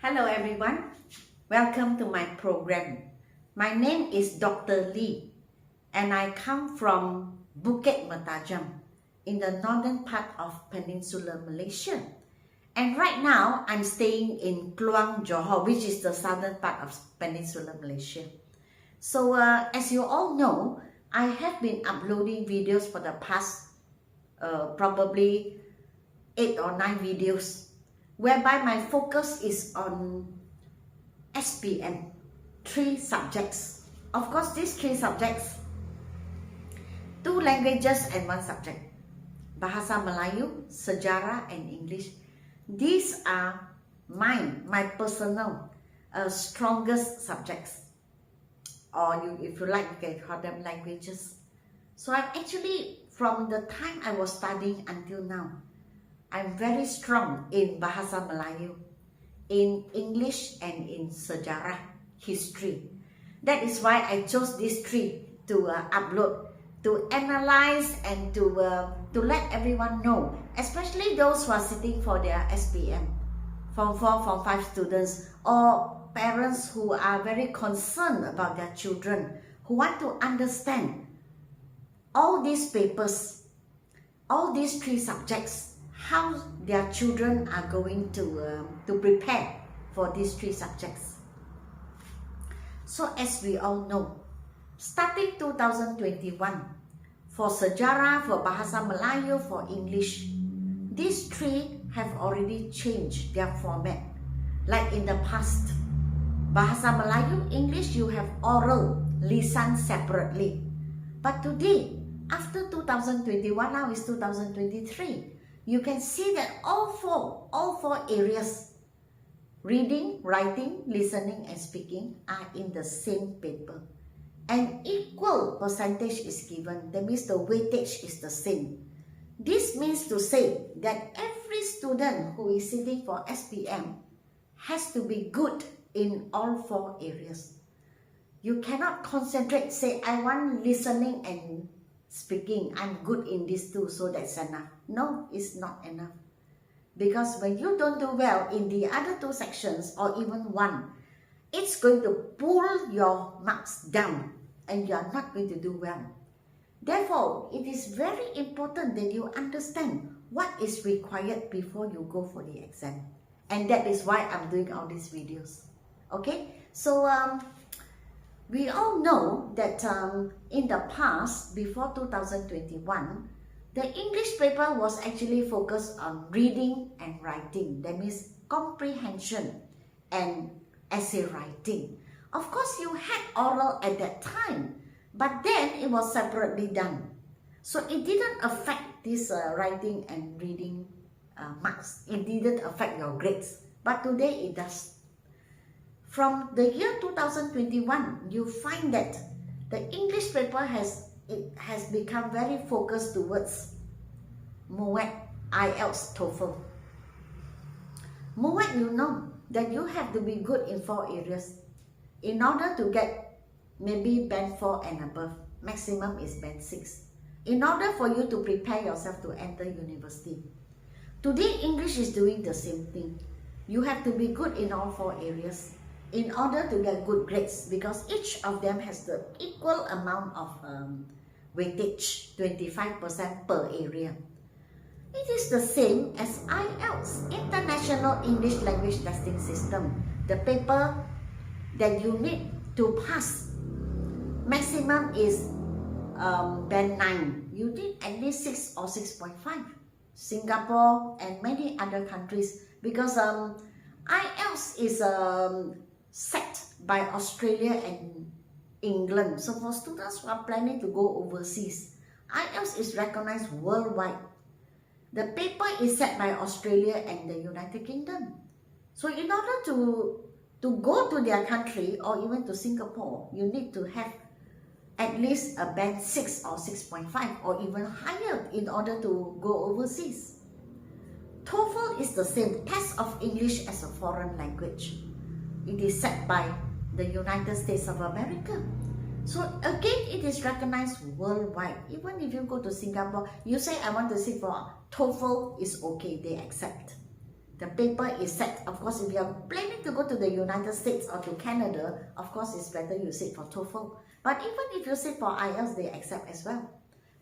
Hello everyone, welcome to my program. My name is Dr. Lee and I come from Bukit Mertajam in the northern part of Peninsular Malaysia. And right now I'm staying in Kluang, Johor, which is the southern part of Peninsular Malaysia. So as you all know, I have been uploading videos for the past probably 8 or 9 videos, whereby my focus is on SPM, 3 subjects. Of course, these 3 subjects, 2 languages and 1 subject. Bahasa Melayu, Sejarah and English. These are my personal strongest subjects. Or if you like, you can call them languages. So I'm actually, from the time I was studying until now, I'm very strong in Bahasa Melayu, in English and in Sejarah, history. That is why I chose these 3 to upload, to analyze and to let everyone know, especially those who are sitting for their SPM, Form 4, Form 5 students, or parents who are very concerned about their children, who want to understand all these papers, all these 3 subjects, how their children are going to prepare for these 3 subjects. So as we all know, starting 2021, for Sejarah, for Bahasa Melayu, for English, these 3 have already changed their format. Like in the past, Bahasa Melayu, English, you have oral, lisan separately. But today, after 2021, now is 2023, you can see that all four areas, reading, writing, listening and speaking, are in the same paper. And equal percentage is given. That means the weightage is the same. This means to say that every student who is sitting for SPM has to be good in all 4 areas. You cannot concentrate, say, I want listening and speaking, I'm good in these 2, so that's enough. No, it's not enough. Because when you don't do well in the other 2 sections, or even 1, it's going to pull your marks down and you are not going to do well. Therefore, it is very important that you understand what is required before you go for the exam. And that is why I'm doing all these videos. Okay, so we all know that in the past, before 2021, the English paper was actually focused on reading and writing. That means comprehension and essay writing. Of course, you had oral at that time, but then it was separately done. So it didn't affect this writing and reading marks. It didn't affect your grades. But today it does. From the year 2021, you find that the English paper has become very focused towards MOET, IELTS, TOEFL. MOET, you know that you have to be good in 4 areas. In order to get maybe band 4 and above, maximum is band 6. In order for you to prepare yourself to enter university. Today, English is doing the same thing. You have to be good in all 4 areas in order to get good grades, because each of them has the equal amount of weightage, 25% per area. It is the same as IELTS, International English Language Testing System. The paper that you need to pass, maximum is band 9. You need at least 6 or 6.5. Singapore and many other countries, because IELTS is set by Australia and England. So for students who are planning to go overseas, IELTS is recognized worldwide. The paper is set by Australia and the United Kingdom. So in order to go to their country or even to Singapore, you need to have at least a band 6 or 6.5 or even higher in order to go overseas. TOEFL is the same, Test of English as a Foreign Language. It is set by the United States of America. So again, it is recognized worldwide. Even if you go to Singapore, you say, I want to sit for TOEFL, is okay, they accept. The paper is set. Of course, if you are planning to go to the United States or to Canada, of course, it's better you sit for TOEFL. But even if you sit for IELTS, they accept as well.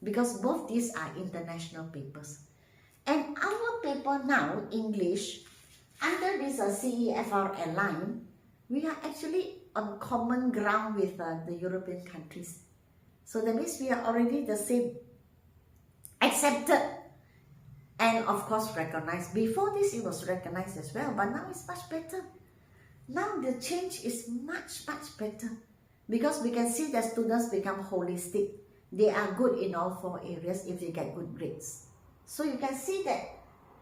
Because both these are international papers. And our paper now, English, under this CEFR line, we are actually on common ground with the European countries. So that means we are already the same, accepted, and of course recognized. Before this it was recognized as well, but now it's much better. Now the change is much better, because we can see that students become holistic. They are good in all 4 areas if they get good grades. So you can see that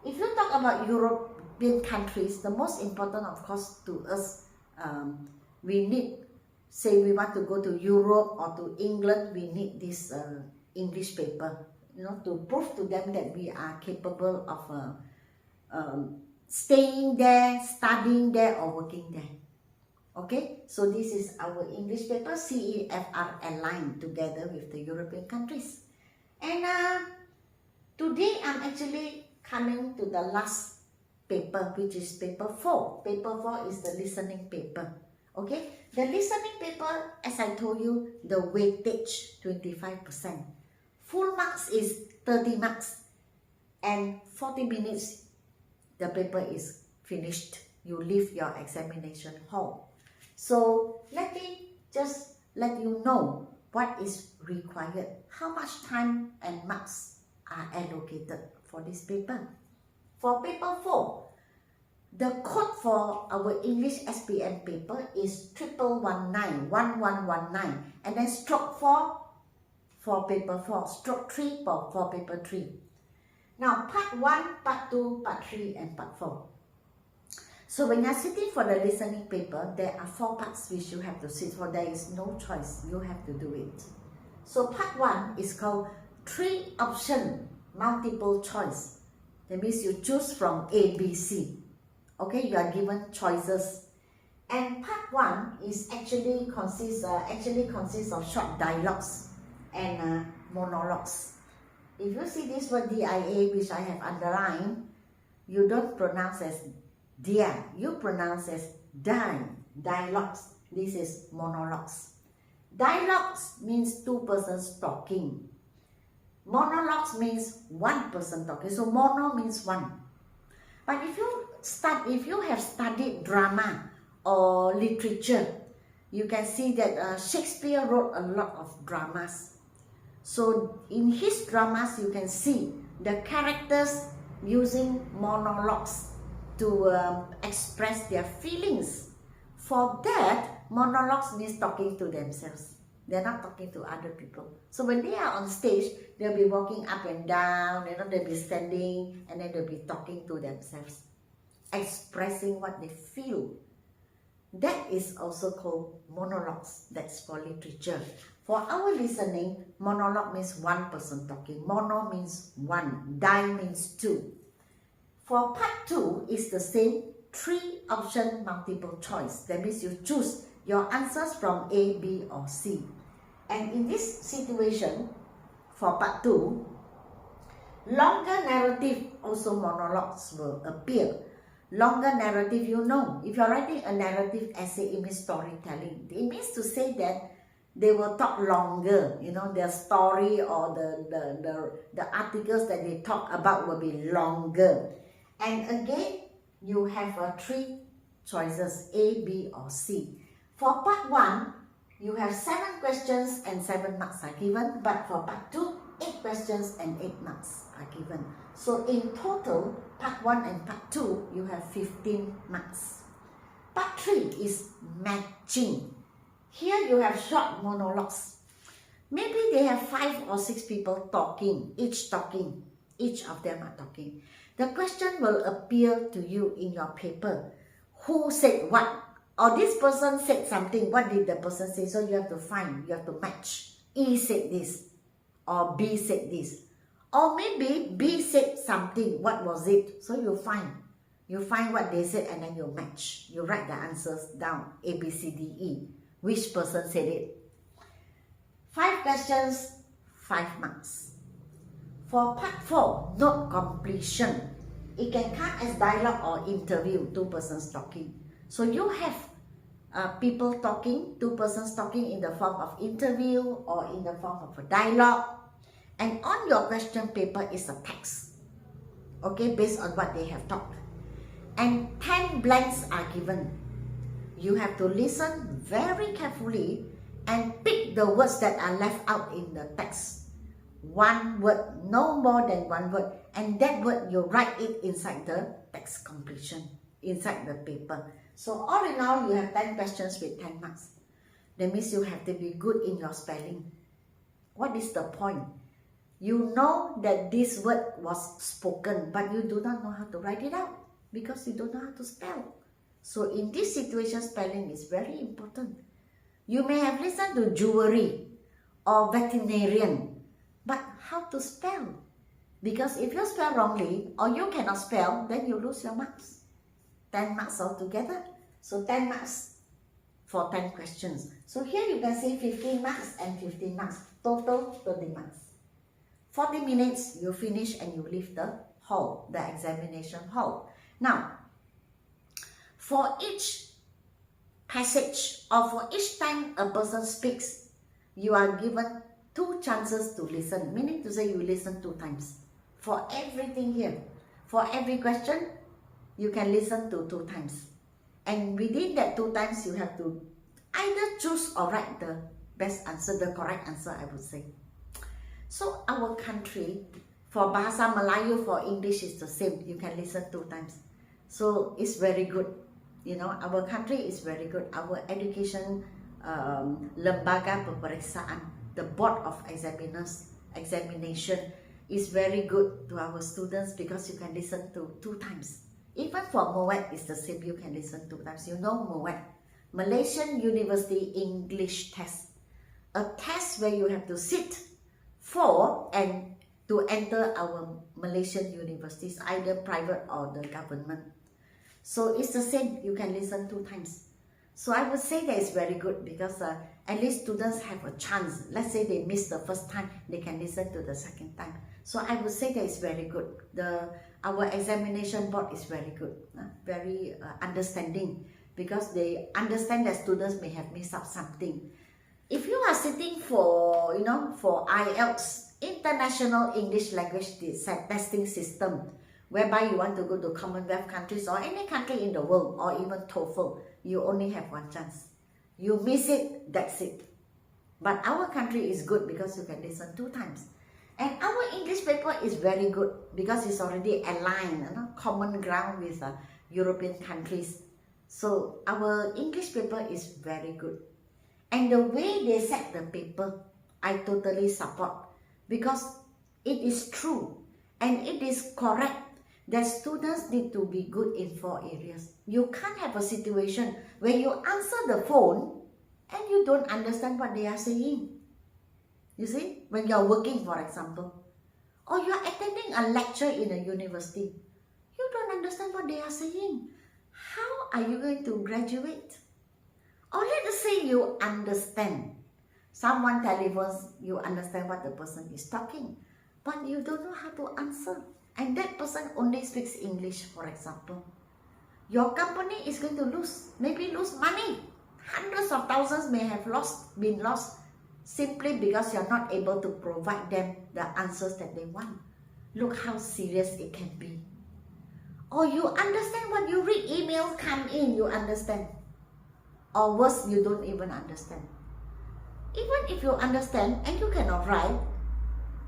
if you talk about European countries, the most important, of course, to us, we need, say we want to go to Europe or to England, we need this English paper, you know, to prove to them that we are capable of staying there, studying there, or working there. Okay, so this is our English paper, CEFR aligned together with the European countries. And today I'm actually coming to the last paper, which is paper 4. Paper 4 is the listening paper. Okay, the listening paper, as I told you, the weightage 25%. Full marks is 30 marks, and 40 minutes the paper is finished. You leave your examination hall. So let me just let you know what is required, how much time and marks are allocated for this paper. For paper 4, the code for our English SPM paper is 1119, and then stroke 4 for paper 4, stroke 3 for paper 3. Now part 1, part 2, part 3 and part 4. So when you're sitting for the listening paper, there are 4 parts which you have to sit for. There is no choice, you have to do it. So part 1 is called 3 option multiple choice. That means you choose from A, B, C. Okay, you are given choices. And part 1 is actually consists of short dialogues and monologues. If you see this word DIA, which I have underlined, you don't pronounce as dia, you pronounce as dialogues. This is monologues. Dialogues means 2 persons talking. Monologues means 1 person talking. So mono means 1. But if you have studied drama or literature, you can see that Shakespeare wrote a lot of dramas. So in his dramas, you can see the characters using monologues to express their feelings. For that, monologues means talking to themselves. They're not talking to other people. So when they are on stage, they'll be walking up and down, you know, they'll be standing, and then they'll be talking to themselves, expressing what they feel. That is also called monologues. That's for literature. For our listening, monologue means 1 person talking. Mono means 1. Di means 2. For part 2 is the same, 3 option multiple choice. That means you choose your answers from A, B or C. And in this situation, for part 2, longer narrative, also monologues will appear. Longer narrative, you know, if you're writing a narrative essay, it means storytelling. It means to say that they will talk longer, you know, their story or the articles that they talk about will be longer. And again, you have 3 choices, A, B or C. For part 1, you have 7 questions and 7 marks are given, but for part 2, 8 questions and 8 marks are given. So in total, part 1 and part 2, you have 15 marks. Part 3 is matching. Here you have short monologues. Maybe they have 5 or 6 people talking, each of them are talking. The question will appear to you in your paper. Who said what? Or this person said something, what did the person say? So you have to find, you have to match. E said this, or B said this. Or maybe B said something, what was it? So you find what they said and then you match. You write the answers down, A, B, C, D, E. Which person said it? 5 questions, 5 marks. For part 4, note completion. It can come as dialogue or interview, two persons talking. So you have people talking, two persons talking in the form of interview or in the form of a dialogue. And on your question paper is a text, okay, based on what they have talked. And 10 blanks are given. You have to listen very carefully and pick the words that are left out in the text. One word, no more than one word. And that word, you write it inside the text completion, inside the paper. So all in all, you have 10 questions with 10 marks. That means you have to be good in your spelling. What is the point? You know that this word was spoken, but you do not know how to write it out because you don't know how to spell. So in this situation, spelling is very important. You may have listened to jewelry or veterinarian, but how to spell? Because if you spell wrongly or you cannot spell, then you lose your marks. 10 marks altogether. So 10 marks for 10 questions. So here you can see 15 marks and 15 marks. Total 30 marks. 40 minutes, you finish and you leave the hall, the examination hall. Now, for each passage or for each time a person speaks, you are given 2 chances to listen. Meaning to say you listen 2 times. For everything here. For every question, you can listen to 2 times. And within that 2 times, you have to either choose or write the best answer, the correct answer, I would say. So our country, for Bahasa Melayu, for English is the same. You can listen 2 times. So it's very good. You know, our country is very good. Our education, Lembaga Peperiksaan, the Board of Examination is very good to our students because you can listen to 2 times. Even for MOET, it's the same. You can listen 2 times. You know MOET, Malaysian University English Test. A test where you have to sit for and to enter our Malaysian universities, either private or the government. So it's the same. You can listen 2 times. So I would say that it's very good because at least students have a chance. Let's say they miss the first time, they can listen to the second time. So I would say that it's very good. Our examination board is very good, very understanding because they understand that students may have missed out something. If you are sitting for, for IELTS, International English Language Testing System, whereby you want to go to Commonwealth countries or any country in the world, or even TOEFL, you only have 1 chance. You miss it, that's it. But our country is good because you can listen 2 times. And our English paper is very good because it's already aligned, common ground with European countries. So our English paper is very good. And the way they set the paper, I totally support because it is true and it is correct that students need to be good in 4 areas. You can't have a situation where you answer the phone and you don't understand what they are saying. You see, when you are working, for example, or you are attending a lecture in a university, you don't understand what they are saying. How are you going to graduate? Or let us say you understand. Someone telephones, you understand what the person is talking, but you don't know how to answer. And that person only speaks English, for example. Your company is going to lose, maybe lose money. Hundreds of thousands may have been lost simply because you're not able to provide them the answers that they want. Look how serious it can be. Or you understand when you read emails come in, you understand. Or worse, you don't even understand. Even if you understand and you cannot write,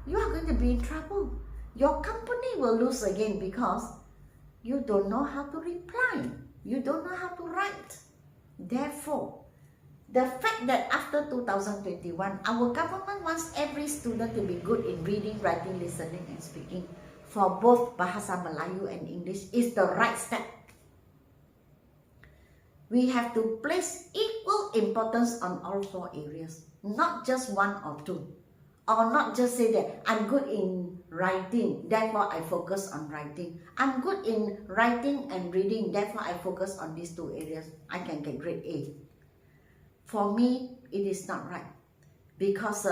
you are going to be in trouble. Your company will lose again because you don't know how to reply. You don't know how to write. Therefore, the fact that after 2021, our government wants every student to be good in reading, writing, listening, and speaking for both Bahasa Melayu and English is the right step. We have to place equal importance on all 4 areas, not just 1 or 2. Or not just say that I'm good in writing, therefore I focus on writing. I'm good in writing and reading, therefore I focus on these 2 areas. I can get grade A. For me, it is not right. Because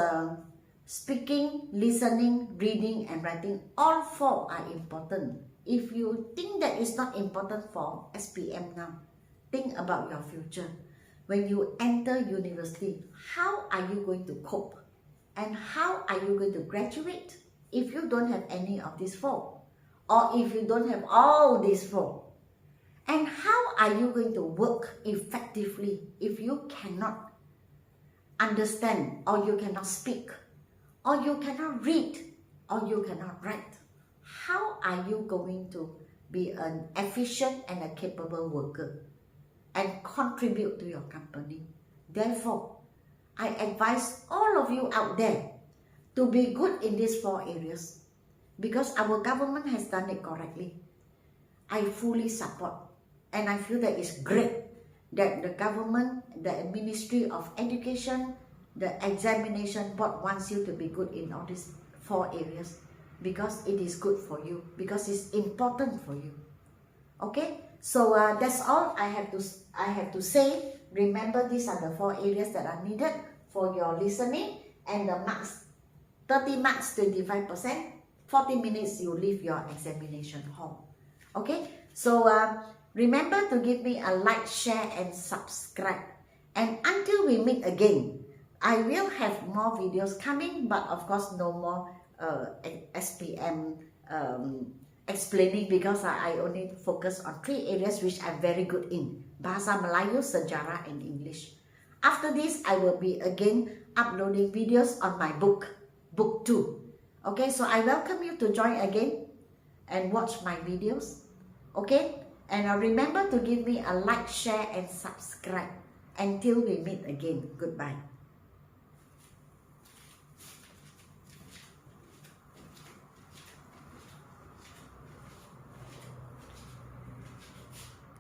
speaking, listening, reading and writing, all 4 are important If you think that it's not important for SPM now, think about your future. When you enter university, how are you going to cope? And how are you going to graduate if you don't have any of these four? Or if you don't have all these four? And how are you going to work effectively if you cannot understand, or you cannot speak, or you cannot read, or you cannot write? How are you going to be an efficient and a capable worker and contribute to your company? Therefore, I advise all of you out there to be good in these four areas, because our government has done it correctly. I fully support, and I feel that it's great that the government, the Ministry of Education, the examination board wants you to be good in all these four areas, because it is good for you, because it's important for you. Okay, so that's all I have to say. Remember, these are the four areas that are needed for your listening, and the marks, 30 marks, 25%, 40 minutes you leave your examination hall. Okay, so remember to give me a like, share and subscribe. And until we meet again, I will have more videos coming, but of course no more SPM explaining, because I only focus on 3 areas which I'm very good in: Bahasa Melayu, Sejarah and English. After this, I will be again uploading videos on my book 2. Okay, so I welcome you to join again and watch my videos. Okay, and remember to give me a like, share and subscribe. Until we meet again, goodbye.